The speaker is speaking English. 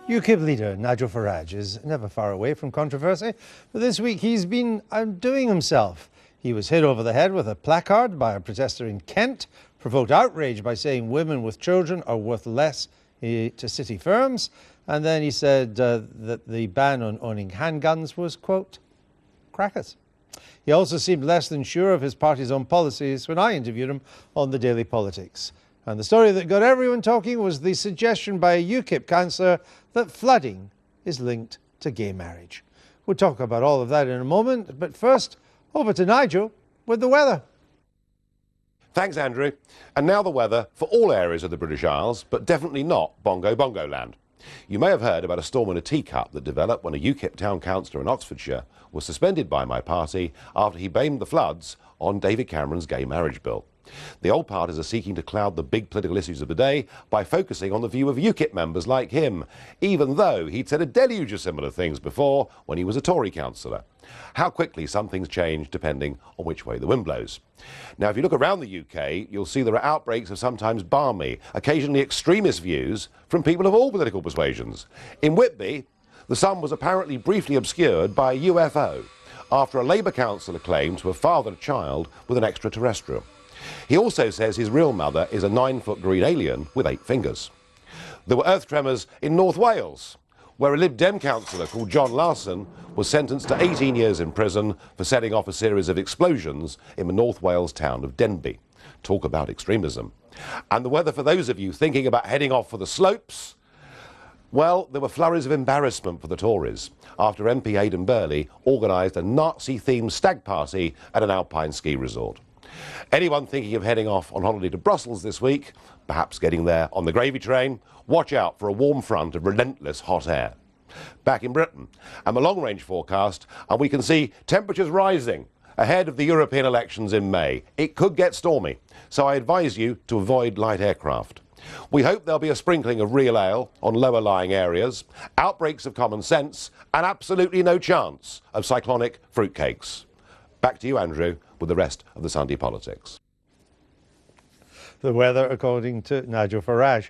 UKIP leader Nigel Farage is never far away from controversy, but this week he's been outdoing himself. He was hit over the head with a placard by a protester in Kent, provoked outrage by saying women with children are worth less to city firms, and then he said that the ban on owning handguns was, quote, crackers. He also seemed less than sure of his party's own policies when I interviewed him on the Daily Politics. And the story that got everyone talking was the suggestion by a UKIP councillor that flooding is linked to gay marriage. We'll talk about all of that in a moment, but first, over to Nigel with the weather. Thanks, Andrew. And now the weather for all areas of the British Isles, but definitely not Bongo land. You may have heard about a storm in a teacup that developed when a UKIP town councillor in Oxfordshire was suspended by my party after he blamed the floods on David Cameron's gay marriage bill. The old parties are seeking to cloud the big political issues of the day by focusing on the view of UKIP members like him, even though he'd said a deluge of similar things before when he was a Tory councillor. How quickly some things change depending on which way the wind blows. Now, if you look around the UK, you'll see there are outbreaks of sometimes balmy, occasionally extremist views from people of all political persuasions. In Whitby, the sun was apparently briefly obscured by a UFO after a Labour councillor claimed to have fathered a child with an extraterrestrial. He also says his real mother is a 9-foot green alien with 8 fingers. There were earth tremors in North Wales, where a Lib Dem councillor called John Larson was sentenced to 18 years in prison for setting off a series of explosions in the North Wales town of Denbigh. Talk about extremism. And the weather for those of you thinking about heading off for the slopes? Well, there were flurries of embarrassment for the Tories after MP Aidan Burley organised a Nazi-themed stag party at an alpine ski resort. Anyone thinking of heading off on holiday to Brussels this week, perhaps getting there on the gravy train, watch out for a warm front of relentless hot air. Back in Britain, and the long-range forecast, and we can see temperatures rising ahead of the European elections in May. It could get stormy, so I advise you to avoid light aircraft. We hope there'll be a sprinkling of real ale on lower-lying areas, outbreaks of common sense, and absolutely no chance of cyclonic fruitcakes. Back to you, Andrew, with the rest of the Sunday Politics. The weather, according to Nigel Farage.